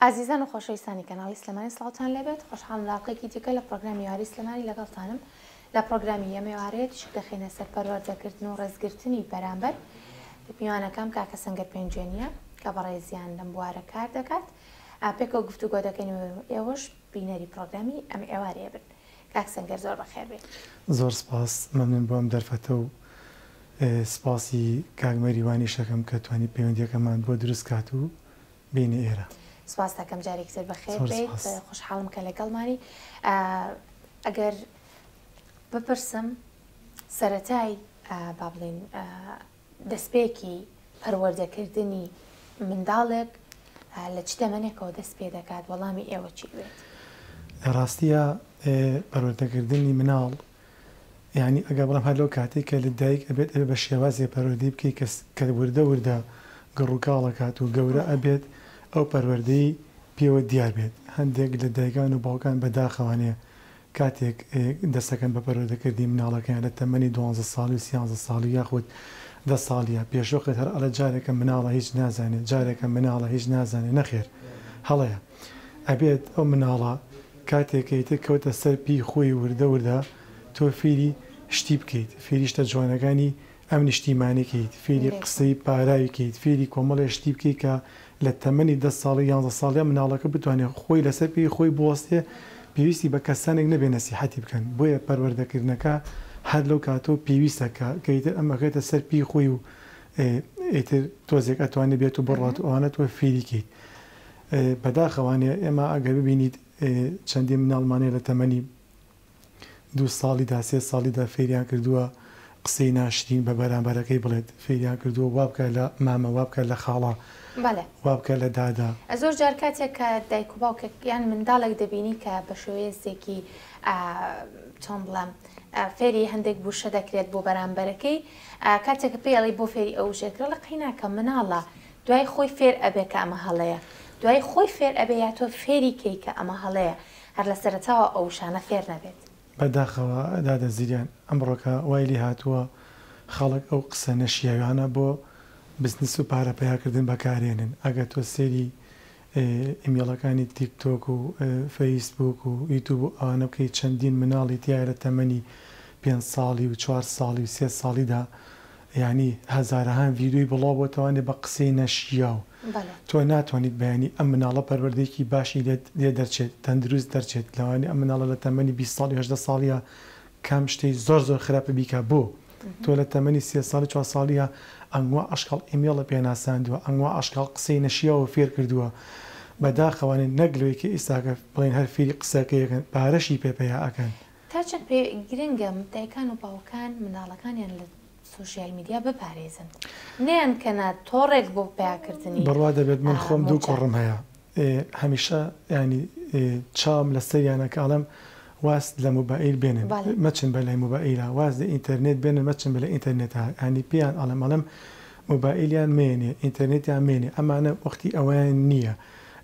عزیزان و خۆشەویستانی کەناڵی سلێمانی سڵاوتان لێبێت خۆشحاڵم لاقەیەکی دیکە لە پرۆگرامی یاری سلێمانی لەگەڵتانم لە پرۆگرامی ئێمەوارەیە تشک دەخینە سەر پەروەردەکردن و ڕێزگرتنی بەرامبەر میوانەکەم کاکە سەنگەر پێنجێنیە کە بەڕێزیان لەم بوارە کار دەکات پێکەوە گفتوگۆ دەکەین ئێوەش بینەری پرۆگرامی ئەم ئێوارەیە بن. کاک سەنگەر زۆر بەخێر بێت. زۆر سپاس مەمنون بۆ ئەم دەرفەتە و سپاسی کاک مەریوانی شەکەم کە توانی پەیوەندیەکەمان بۆ دروست کات و بینی ئێرە. سپاس دەکەم جارێکی تر بەخێر بێت خۆشحاڵم کە لەگەڵمانی. ئەگەر بپرسم سەرەتای با بڵێن دەستپێکی پەروەردەکردنی منداڵێک لە چ تەمەنێکەوە دەست پێ دەکات وەڵامی ئێوە چی بێت؟ ڕاستیە پەروەردەکردنی مناڵ یعنی ئەگە بڵام هەر لەو کاتێک کە لە دایک ئەبێت بە شێوازێ پەروەردەی بکەیت کە وردە وردە گەڕووکاڵەکات و گەورە ئەبێت ئەو پەروەردەی پێوە دیار بێت. هەندێک لە دایکان و باوکان بەداخەوانەیە کاتێک دەستەکەن بە پەروەردەکردنی مناڵەکەیان لە تەمەنی 12 ساڵی و 13 ساڵی یاخود 10 ساڵیە پێشوەقت هەر ئەلە جارێکە مناڵە هیچ نازانێت جارێکە مناڵە هیچ نازانێت نەخێر هەڵەیە ئەبێت ئەو مناڵە کاتێکیتە کەوتە سەر پی خۆی وردە وردە تۆ فێری شتی بکەیت فێری شتە جوانەکانی ئەم نیشتیمانێکیت فێری قسەی پاراویکەیت فێری کۆمەڵی شتی بکەیت کە لە تەمەنی 10 ساڵی 11 ساڵیە مناڵەکە بتوانێت خۆی لەسەر پێی خۆی بوەستێ پێویستی بە کەسانێک نەبێ نەسیحەتی بکەن بۆیە پەروەردەکردنەکە هەر لەو کاتۆ پێویستەکە کەیتر ئەمەکەیتە سەر پێی خۆی و ئیتر تۆزێک ئەتوانێت بێت و بڕات و ئەوانە تۆ فێریکەیت. بەداخەوانێ ئێمە ئەگەر ببینیت چەندین مناڵمانەیە لە تەمەنی 2 ساڵیدا 3 ساڵیدا فێریان کردووە قسەی ناشرین بە بەرامبەرەکەی بڵێت فێریان کردووە وابکە لە مامە وابکە لە خاڵە وابکە لە دادا. زۆر جار کاتێک کە دایک و باوکیان منداڵێک دەبینی کە بە شێوەیەکی چۆن بڵێم فێری هەندێک بوشە دەکرێت بۆ بەرامبەرەکەی کاتێک پێڵی بۆ فێری ئەو ژێکرا لە قیناکە مناڵە دوای خۆی فێر ئەبێ کە ئەمە هەڵەیە دوای خۆی فێر ئەبێ یا تۆ فێری کەی کە ئەمە هەڵەیە هەر لە سەرەتاوە ئەو شانە فێر نەبێت. بەداخەوە دادە زیریان ئەمڕۆکە وای لێ هاتووە خەڵک ئەو قسە نەشیاوانە بۆ بزنس و پارەپەیاکردن بەکارێنن. ئەگە تۆ سێری ئیمێڵەکانی تیکتۆک و فەیسبوک و یوتیوب و ئەوانە بکەیت چەندین مناڵی تایە لە تەمەنی 5 ساڵی و 4 ساڵی و 3 ساڵیدا ینی هەزارەهان ڤیدیۆی بڵاو بۆتەوانێ بە قسەی نەشیاو تۆ ناتوانیت بەیانی ئەم مناڵە پەروەردەیەکی باشی لێ دەرچێت تەندروست دەرچێت لەوانی ئەم مناڵە لە تەمەنی 20 ساڵی 18 ساڵیە کام شتەی زۆر زۆر خراپە بیکە بۆ تۆ لە تەمەنی 3 ساڵی 4 ساڵیە ئەنگوا ئەشکال ئیمێڵە پێناساندووە ئەنگوا ئەشکال قسەی نەشیاوە فێر کردووە. بەداخەوانێ نەگلوێکی ئیساکە بڵێن هەر فێری قسەکەیەکەن پارەشی پێپەیا ئەکەن. تا چەند پێ گرنگە دایکان و باوکان منداڵەکانیان لە سوشیال میدیا بپارێزن نیان کەنا تۆڕێک بۆ پیاکردنی بڕوا دەبێت من خۆم دوو کوڕم هەیە هەمیشە ینی چاوم لە سەریانەکەڵم واست لە موبایل بێنن مەچن بە لای موبایلە واز لە ئینتەرنێت بێنن مەچن بە لە ئینتەرنێت هەنی پێیان ئەڵم موبایلیان مێنێ ئینتەرنێتیان مێنێ ئەمانە وەختی ئەویان نییە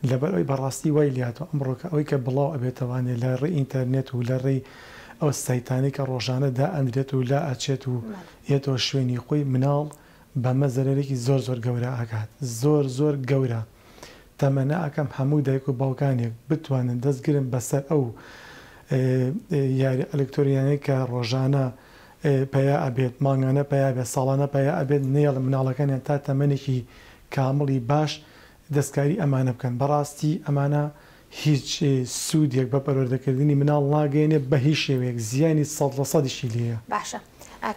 لەبەر ئەوی بەڕاستی وای لاتەوە ئەمڕۆکە ئەوەی کە بڵاو ئەبێتەوانێت لە ڕێی ئینتەرنێت و لە ڕێی ئەو سایتانی کە ڕۆژانە دا ئەندرێت و لا ئەچێت و یێتەوە شوێنی خۆی مناڵ بەمە زەرێکی زۆر زۆر گەورە ئاکات زۆر زۆر گەورە. تەمەنە ئەەکەم هەموو دایک و باوکانێک بتوانن دەستگرن بەسەر ئەو یاری ئەلکتۆریانەی کە ڕۆژانە پیا ئەبێت مانگانە پیا بێت ساڵانە پیا ئەبێت نێڵ مناڵەکانیان تا تەمەنێکی کامڵی باش دەستکاری ئەمانە بکەن. بەڕاستی ئەمانە هیچ سوودێک بە پەروەردەکردنی مناڵ ناگەێنێ بە هیچ شێوەیەک زیانی 100% لێیە. باشە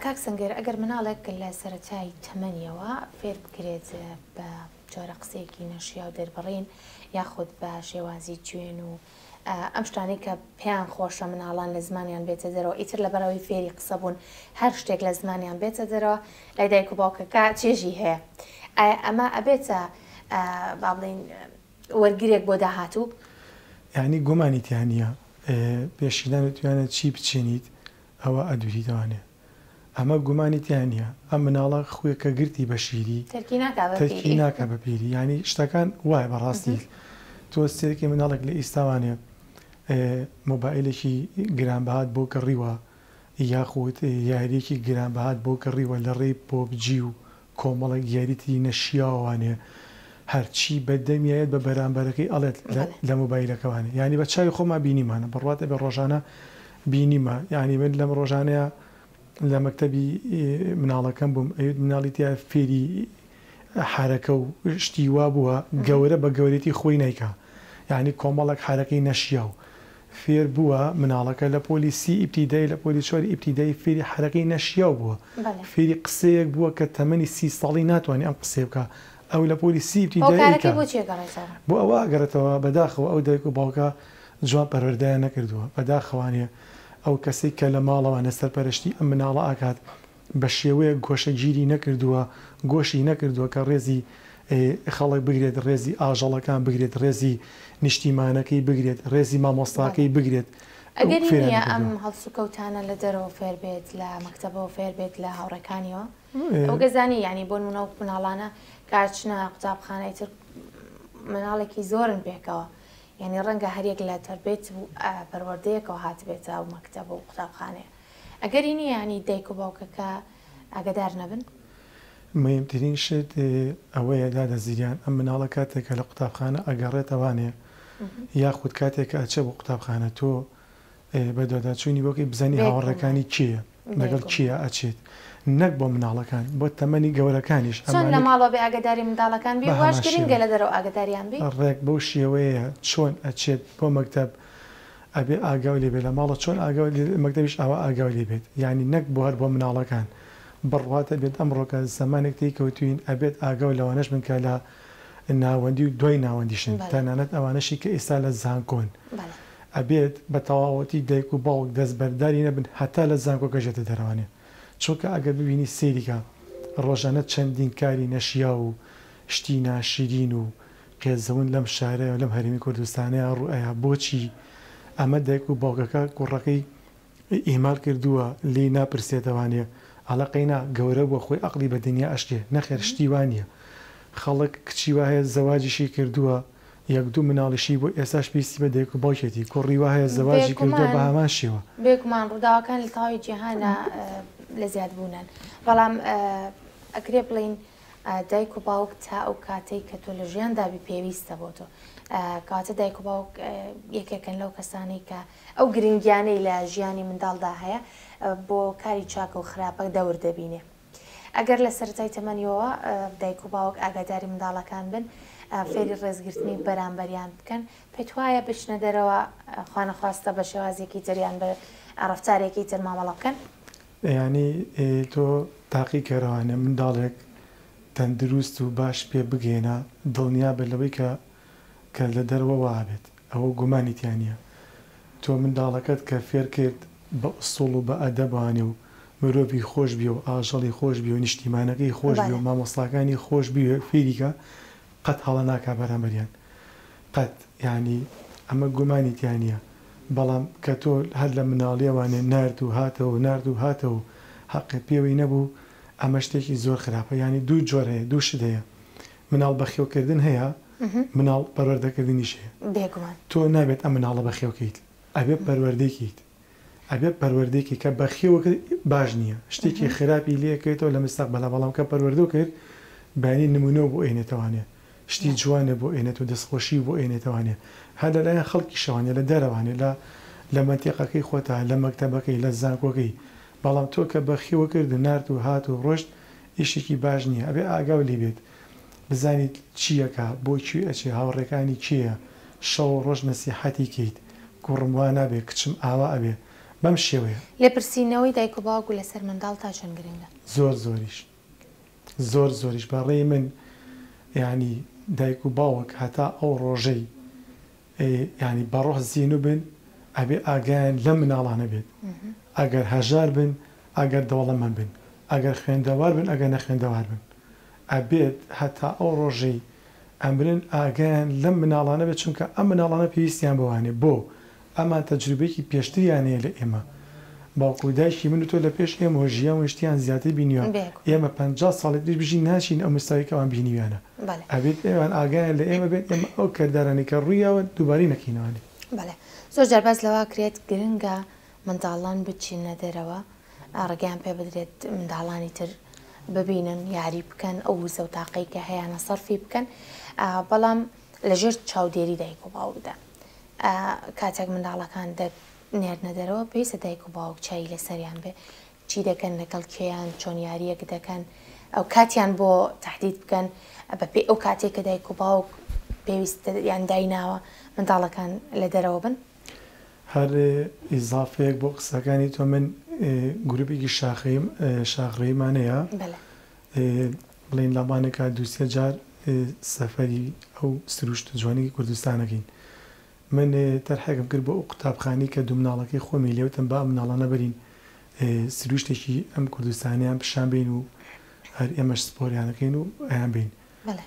کاک سەنگەر ئەگەر مناڵێک لە سەرەتای تەمەنیەوە فێر بکرێت بە جۆرە قسەیەکی نەشیا و دەربڕین یاخود بە شێوازی گوێن و ئەم شتانی کە پێیان خۆشە مناڵان لە زمانیان بێتە دەرەوە ئیتر لە بەرەوەی فێری قسە بوون هەر شتێک لە زمانیان بێتە دەرەوە لای دایک و باوکەکە چێژی هەیە ئەمە ئەبێتە با بڵین وەرگرێک بۆ داهاتوو یعنی گومانیتیانە پێشیدان توانێت چی بچێنیت ئەوە ئەدوریتوانێت ئەمە گومانیتیانە ئەم مناڵە خوێکە گرتی بە شیری تەرکی ناکە بە پیری ینی شتەکان وایە بەڕاستی تۆ سێکی مناڵێک لە ئیستاوانێ مۆبایلێکی گرانبەهات بۆ کڕیوە یاخود یاریەکی گرانبەهات بۆ کڕیوە لە ڕێی پۆبجی و کۆمەڵێک یاریتی نەشیاوانێ هەرچی بەدەمیایەت بە بەرامبەرەکەی ئەڵێت لە مۆبایلەکەوانە یعنی بە چاوی خۆما بینیمانە بڕواتە بە ڕۆژانە بینیمە یعنی من لەم ڕۆژانەیە لە مەکتەبی مناڵەکەم بووم ئەوێت مناڵیتیا فێری حرەکە و شتی وا بووە گەورە بە گەورەتی خۆی نیکا یعنی کۆمەڵک حرەکەی نەشیا و فێر بووە مناڵەکە لە پۆلیسی ئیبتیدای لە پۆلیسۆری ئیبتیدای فێری حرەکەی نەشیا بووە فێری قسەیەک بووە کە تەمەنی 30 ساڵی ناتوانانی ئەم قسێ بکە ئەو لە پۆلیسی ئیبتیدای بۆ ئەوە ئەگەڕێتەوە بەداخەوە ئەو دایک و باوکە جوان پەروەردەیان نەکردووە بەداخەوانێ ئەو کەسێک کە لە ماڵەوانە سەرپەرشتی ئەم مناڵە ئاکات بە شێوەیە گۆشە گیری نەکردووە گۆشی نەکردووە کە ڕێزی خەڵک بگرێت ڕێزی ئاژەڵەکان بگرێت ڕێزی نیشتیمانەکەی بگرێت ڕێزی مامۆستاکەی بگرێت ئەگەر نییە ئەم هەڵسوکەوتانە لە دەرەوە فێر بێت لە مەکتەبەوە فێر بێت لە هاوڕەکانیەوە ئەو گەزانی ینی بۆ منەوە مناڵانە کارچنە قوتابخانەی تر مناڵێکی زۆرن پێکەوە یعنی ڕەنگە هەرێک لە تەربێت پەروەردەیەکەوە هاتبێتە ئەو مەکتەبە و قوتابخانەیە ئەگەری نیە ینی دایک و باوکەکە ئاگادار نەبن مهمترین شت ئەوەیە دادەزیریان ئەم مناڵە کاتێکە لە قوتابخانە ئەگەڕێتەوانێ یاخود کاتێکە ئەچە بۆ قوتابخانە تۆ بە دۆداچوونی بۆکەی بزەنی هاوڕەکانی چییە لەگەڵ چییە ئەچێت نەک بۆ مناڵەکان بۆ تەمەنی گەورەکانیش چۆن لە ماڵەوە بێ ئاگداری منداڵەکان بێ واش گرنگە لە دەرەوە ئاگداریان بێ ڕێک بەو شێوەیە چۆن ئەچێت بۆ مەکتەب ئەبێ ئاگاوی لێ بێت لە ماڵە چۆن ئاگاوی مەکتەبیش ئاوا ئاگاوی لێ بێت یعنی نەک بۆ هەر بۆ مناڵەکان بڕواتە بێت ئەمڕۆکە زەمانێک تی کەوتوین ئەبێت ئاگاو لەوانەش من کە لە ناوەندی و دوای ناوەندیشن تەنانەت ئەوانەشی کە ئێستا لە زانکۆن ئەبێت بە تەواوەتی دایک و باوک دەستبەرداری نەبن هەتا لە زانکۆکەژێتە دەروانێ چونکە ئەگەر ببینی سێریکە ڕۆژانە چەندین کاری نەشیا و شتی ناشرین و قێزەون لەم شارەیە و لەم هەرێمی کوردستانەیە ڕوئەیە بۆچی ئەمە دایک و باوکەکە کوڕەکەی ئیمال کردووە لی ناپرسێتەوانێ ئەڵەقەینا گەورە بۆ خۆی عەقلی بە دنیا ئەشتێ نەخێر شتی وانە خەڵک کچی وایە زەواجیشی کردووە یەک دوو مناڵیشی بۆ ئێستاش پێویستی بە دایک و باوکێتی کوڕی وایە زەواجی کردووە بە هەمان شێوە بێگومان ڕووداوەکان لە تەواوی جیهانە لە زیاد بوونن بەڵام ئەکرێ بڵین دایک و باوک تا ئەو کاتەی کە تۆ لە ژیاندابی پێویستە بۆ تۆ کاتە دایک و باوک یەکێکن لەو کەسانی کە ئەو گرنگیانەی لە ژیانی منداڵدا هەیە بۆ کاری چاکە و خراپە دەور دەبینێ ئەگەر لە سەرەتای تەمەنیەوە دایک و باوک ئاگاداری منداڵەکان بن فێری ڕێزگرتنی بەرامبەریان بکەن پێت وایە بچنە دەرەوە خوانەخواستە بە شێوازێکی تریان بە ڕەفتارێکی تر مامەڵە بکەن ینی تۆ تاقی کەرەوانە منداڵێک تەندروست و باش پێ بگێنە دڵنیا بە لەوەی کە لە دەرەوە وابێت ئەوە گومانیتیانە تۆ منداڵەکەت کە فێر کرد بە ئوسوڵ و بە ئەدەبوانێ و مرۆڤی خۆش بی و ئاژەڵی خۆش بی و نیشتیمانەکەی خۆش بی و مامۆستاکانی خۆش بی فێریکە قەت هەڵە ناکا بەرامبەریان قەت ینی ئەمە گومانیتیانە بەڵام کە تۆ هەر لە مناڵیەوانێ نرد و هاتەوە حەقی پێوەی نەبوو ئەمە شتێکی زۆر خراپە ینی دوو جۆرەیە دوو شدەیە مناڵ بەخێوکردن هەیە مناڵ پەروەردەکردنیش هەیە تۆ نابێت ئەم مناڵە بەخێوکەیت ئەبێ پەروەردەیەکیت ئەبێ پەروەردەیەکی کە بەخێوەکە باش نییە شتێکی خراپی لێکەوێتەوە لە مستەقبەلا بەڵام کە پەروەردە کرد بانی نمونەوە بۆ ئێنێتەوانێ شتی جوانە بۆ ئێنێت و دەستخۆشی بۆ ئێنێتەوانێ هەر لەلایەن خەڵکی شەوانێ لە دەرەوانێ لە مەنتیقەکەی خۆتە لە مەکتەبەکەی لە زانکۆکەی بەڵام تۆ کە بەخێوە کرد نرد و هات و ڕۆشت ئیشێکی باش نییە ئەبێ ئاگاو لێ بێت بزانیت چیەکە بۆی ئەچێ هاوڕێکانی چییە شەو ڕۆژ نەسیحەتی کەیت کوڕم وا نابێت کچم ئاوا ئەبێ بەم شێوەیە لێپرسینەوەی دایک و باوک و لەسەر منداڵ تا چەند گرنگە زۆریش بەڕێی من ینی دایک و باوک هەتا ئەو ڕۆژەی ینی بەڕۆح زیین و بن ئەبێ ئاگیان لە مناڵانە بێت ئەگەر هەژار بن ئەگەر دەوڵەمەند بن ئەگەر خوێندەوار بن ئەگەر نەخوێندەوار بن ئەبێت هەتا ئەو ڕۆژەی ئەمرن ئاگیان لەم مناڵانە بێت چونکە ئەم مناڵانە پێویستیان بوانێ بۆ ئەمان تەجروبێکی پێشتریانەیە لە ئێمە باوکو دایکی من و تۆ لە پێش ئێمە ژیان و شتیان زیاتر بینیوە ئێمە 50 ساڵی دش بژین ناچین ئەو مستاویکەوان بینیوانە ئەبێت ئێوان ئاگیان لە ئێمە بێت ئێمە ئەو کەردارانی کە ڕوویەوە دووباری نەکەینەوانێ زۆر جار باس لەوە کرێت گرنگە منداڵان بچینە دەرەوە ڕێگەیان پێ بدرێت منداڵانی تر ببینن یاری بکەن ئەو وزە و تاقەی کە هەیەە سەرفی بکەن بەڵام لەژێر چاودێری دایک و باوکدا کاتێک منداڵەکان نێرنە دەرەوە پێویستە دایک و باوک چای لەسەریان بێ چی دەکەن لەگەڵ کێیان چۆن یاریەک دەکەن ئەو کاتیان بۆ تهدید بکەن بەپێ ئەو کاتێک کە دایک و باوک پێویستە یان دایناوە منداڵەکان لە دەرەوە بن. هەر ئیزافەیەک بۆ قسەکانی تۆ من گروپێکی شاخڕێیمانەیە بڵین لەبانێکە دووسێ جار سەفەری ئەو سروشت جوانی کوردستانەکەین. من تەرحێکم کرد بۆ ئەو قوتابخانی کە دوو مناڵەکەی خۆمی لێوتم با مناڵانە بەرین سروشتێکی ئەم کوردستانیان پیشان بین و هەر ئێمەش سپۆریانەکەین و ئەیان بین.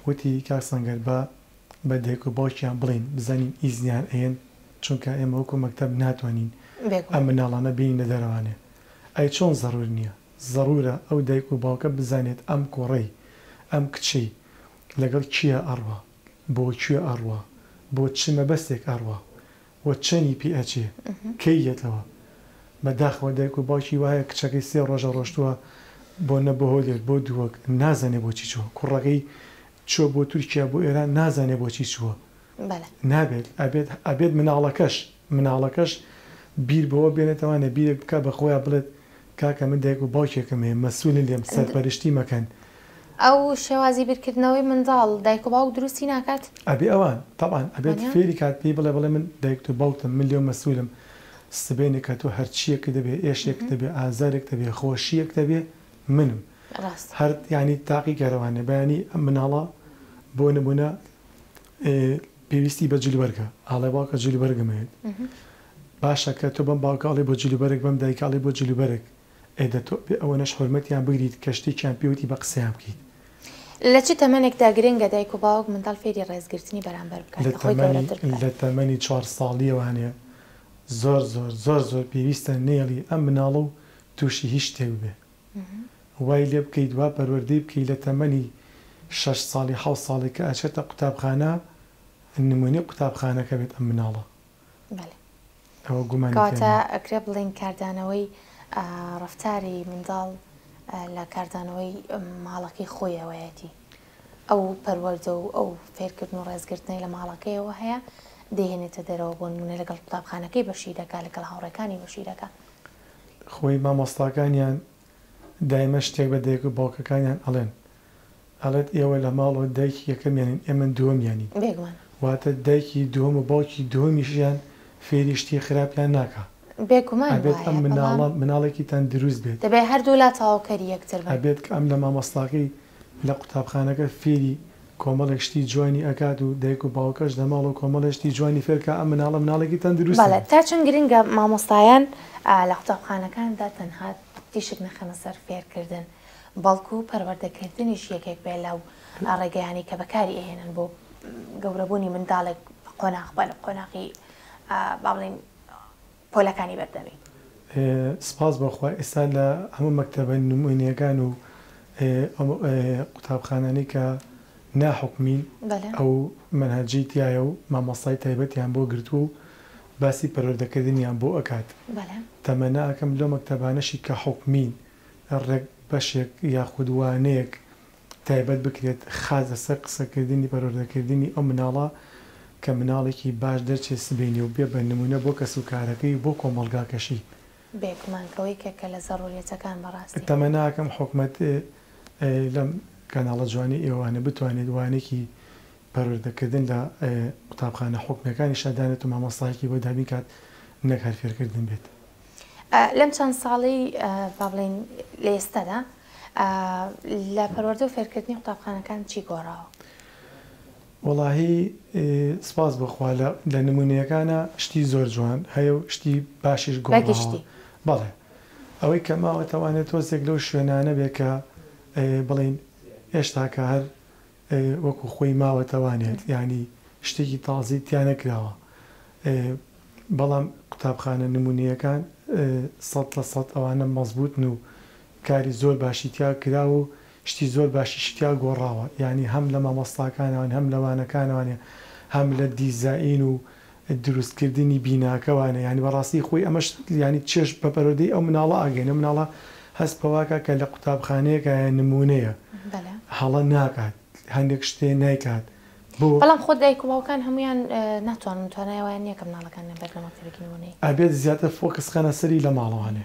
وتی کاک سەنگەر بە دایک و باوکیان بڵین بزانین ئیزنیان ئەیەن چونکە ئێمە وەکو مەکتەب ناتوانین ئەم مناڵانە بینی لە دەرەوانێ. ئەی چۆن زەڕور نییە؟ زەڕورە ئەو دایک و باوکە بزانێت ئەم کوڕەی ئەم کچەی لەگەڵ کیە ئەڕوا، بۆ کوێ ئەڕوا، بۆ چ مەبەستێک ئەڕوا، وە چەنی پێ ئەچێ کەی یێتەوە. بەداخەوە دایک و باوکی وایە کچەکەی 3 ڕۆژە ڕۆشتووە بۆ نەبەهۆلێت بۆ دووەک نازانێ بۆچی چووە، کوڕەکەی چۆ بۆ تورکیا بۆ ئێران نازانێ بۆچی چووە. نابێت ئەبێت مناڵەکەش بیر بەوە بێنێتەوانێ بیرێک بکە بە خۆیان بڵێت کاکە من دایک و باوکێکم هەیە مەسوولن لێم سەرپەرشتی مەکەن. ئەو شێوازی بیرکردنەوەی منداڵ دایک و باوک دروستی ناکات؟ ئەبێ ئەوان طبعاً ئەبێت فێری کات پێی بڵێ من دایک و باوکتم من لێو مەسوولم سبێنێ کە تۆ هەرچیەک دەبێ ئێشێک دەبێ ئازارێک دەبێ خۆشیەک دەبێ منم هەر ینی تاقی گەرەوانێ بەیانی ئەم مناڵە بۆ نمونە پێویستی بە جلوبەرگە ئاڵێ باوکە جلوبەرگمەوێت باشە کە تۆ بەم باوکاڵی بۆ جلوبەرێک بەم دایکاڵی بۆ جلوبەرێک ئێدە تۆ ئەوەنەش حرمەتیان بگریت کەشتێکیان پێوتی بە قسەیان بکەیت. لە چ تەمەنێکدا گرنگە دایک و باوک منداڵ فێری ڕێزگرتنی بەرامبەر بکات لە تەمەنی 4 ساڵیەوانێ زۆر پێویستە نێڵی ئەم مناڵە و تووشی هیچ شتێک بێ وای لێ بکەیت وا پەروەردەی بکەیت لە تەمەنی 6 ساڵی 7 ساڵی کە ئەچێتە قوتابخانە نمونی قوتابخانەکە بێت ئەم مناڵە. ئەوە گومان کاتە ئەکرێ بڵین کاردانەوەی ڕەفتاری منداڵ لە کاردانەوەی ماڵەکەی خۆیەوەیەتی ئەو پەروەردە و ئەو فێرکردن و ڕێزگرتنی لە ماڵەکەیەوە هەیە دێهێنێتە دەرەوە بۆ نمونە لەگەڵ قوتابخانەکەی بەشی دەکا لەگەڵ هاوڕێکانی بەشی دەکا. خۆی مامۆستاکانیان دایمە شتێک بە دایک و باوکەکانیان ئەڵێت ئێوە لە ماڵەوە دایکی یەکەمیانین ئێمە دووەمیانی واتە دایکی دووەم و باوکی دووەمیشیان فێری شتی خراپیان ناکە. بێگومان ئەم مناڵێکی تەن دروست بێت دەبێت هەردوو لا تاواوکەری یەکتر ئەبێت کە ئەم لە مامۆستاکەی لە قوتابخانەکە فێری کۆمەڵێک شتی جوانی ئەکات و دایک و باوکەش لە ماڵ و کۆمەڵی شتی جوانی فێرکە ئەم مناڵێکی تەن دروست تا چەند گرنگە مامۆستایان لە قوتابخانەکاندا تەنها تیشک نەخەنە سەر فێرکردن بەڵکو و پەروەردەکردنیش یەکێک بێ لەو ڕێگەیانی کە بەکاری ئەهێنن بۆ گەورەبوونی منداڵێک قۆناغ بە لە قۆناغی باڵین پۆلەکانی بەردەمی. سپاس بەخوا ئێستا لە هەموو مەکتەبە نمونیەکان و قوتابخانانی کە ناحکمین ئەو مەنهەجی تایە و مامۆستای تایبەتیان بۆ گرتووە و باسی پەروەردەکردنیان بۆ ئەکات. تەمەنا ئەەکەم لەو مەکتەبانەشی کە حکمین ڕێک بەشێک یاخودوانەیەک تایبەت بکرێت خازە سەر قسەکردنی پەروەردەکردنی ئەو مناڵە کە مناڵێکی باش دەرچێت سبێنی و بێ بە نمونە بۆ کەس و کارەکەی بۆ کۆمەڵگاکەشی بێگومانکەوەیکە لە زەڕوریەتەکان بەڕاستی تەمەناکەم حکومەت لەم کەناڵە جوانی ئێوانە بتوانێت وانێکی پەروەردەکردن لە قوتابخانە حکومەکانی شادانێت و مامۆستایەکی بۆ دابین کات نەک هەر فێرکردن بێت. لەم چەند ساڵی با بڵێن لە ئێستادا لە پەروەردە و فێرکردنی قوتابخانەکان چی گۆڕاوە؟ وەڵاهی سپاس بخوا لە نمونونەکانە شتی زۆر جوان هەیە و شتی باشیش گۆڕاوە. بەڵێ ئەوەی کە ماوەتەوانێت تۆزێک لەو شوێنانە بێ کە بڵین هێشتا کە هەر وەکو خۆی ماوەتەوانێت ینی شتێکی تازی تیانەکراوە بەڵام قوتابخانە نمونونیەکان 100% ئەوانە مەزبوطن و کاری زۆر باشی تیا کراوە و شتی زۆر باشی شتیا گۆڕاوە ینی هەم لە مامۆستاکانەوان هەم لەوانەکانوانێ هەم لە دیزاین و دروستکردنی بیناکەوانە ینی بەڕاستی خۆی ئەمەش ینی چێش بە پەروەردەی ئەو مناڵە ئاگەنە مناڵە هەست پەواکە کە لە قوتابخانەیەکە نمونەیە هەڵە ناکات هەندێک شتێ نایکات بەڵام خۆ دایک و باوکان هەمویان ناتوانن توانایوان نییە کە مناڵەکان بێت لە مەکتەبێکی نمونەیی ئەبێت زیاتر فۆکسخانە سەری لە ماڵەوانێ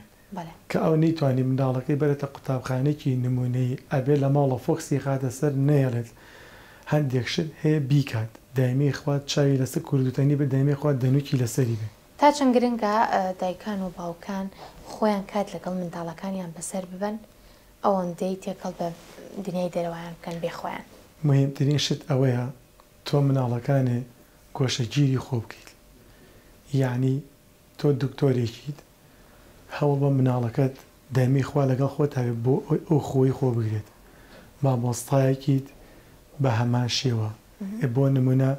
کە ئەو نەیتوانی منداڵەکەی بەرێتە قوتابخانێکی نمونەی ئەبێت لە ماڵە فۆکسی خاتە سەر نەیەڵێت هەندێک شت هەیە بیکات دایمەی خوات چاوی لەسەر کوردوتەنی بە دایمەی خوات دەنوکی لەسەری بێ تا چەند گرنگە دایکان و باوکان خۆیان کات لەگەڵ منداڵەکانیان بەسەر ببەن ئەوەندەی تێکەڵ بە دنیای دەرەوەیان بکەن بێخۆیان مهمترین شت ئەوەیە تۆ مناڵەکانێ گۆشەگیری خۆ بکەیت یعنی تۆ دکتۆرێکیت هەوڵ بە مناڵەکەت دایمەی خوا لەگەڵ خۆت هەوێت بۆ ئەو خۆی خۆ بگرێت مامۆستایەکیت بە هەمان شێوە بۆ نمونە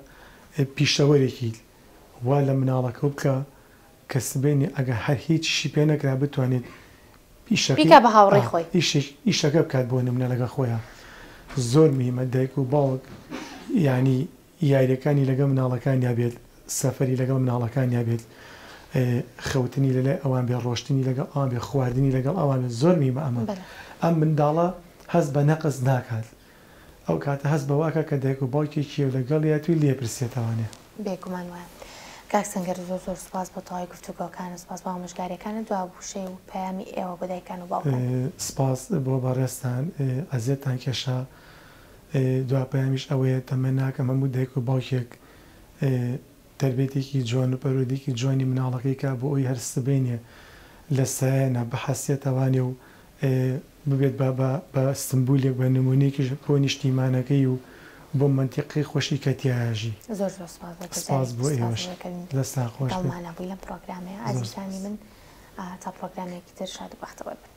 پیشەوەرێکیت وا لە مناڵەکە بکە کە سبێنی ئەگە هەر هیچیشی پێ نەکرا بتوانێت پیکە بە هاوڕێی خۆی ئیشەکە بکات بۆ نمونە لەگە خۆیان زۆر میمە دایک و باوک ینی یاریەکانی لەگە مناڵەکانیا بێت سەفەری لەگەڵ مناڵەکانیا بێت خەوتنی لەلای ئەوان بێ ڕۆشتنی لەگەڵ ئەوان بێ خواردنی لەگەڵ ئەوان بێت زۆر میمە ئەم منداڵە هەست بە نەقز ناکات ئەو کاتە هەست بە واکە کە دایک و باوکێکی لەگەڵ یا توی لێپرسێتەوانێ بێگومان وایە کاک سەنگەر زۆر زۆر سپاس بۆ تەواوی گفتوگۆکان سپاس بە ئامۆژگاریەکانت دوابووشەی و پەیامی ئێوە بۆ دایکان و باوکان سپاس بۆ بەڕێستان ئەزیێتان کێشا دوا پەیامیش ئەوەیە تەمە ناکەم هەموو دایک و باوکێک تربێتێکی جوان و پەرۆدێکی جوانی مناڵەکەی کا بۆ ئەوی هەر سبێنێ لە سایەنە بە حەسیەتەوانێ و ببێت بە سمبولێک بە نمونەیەکیش بۆ نیشتیمانەکەی و بۆ منتیقی خۆشی کەتیاژی زۆر سپاس بۆ ئێوەش دەستان خۆش بووی لەم پرۆگرامەیە ئازیزانی من تا پرۆگرامێکی تر شاد و بەختەوەر بن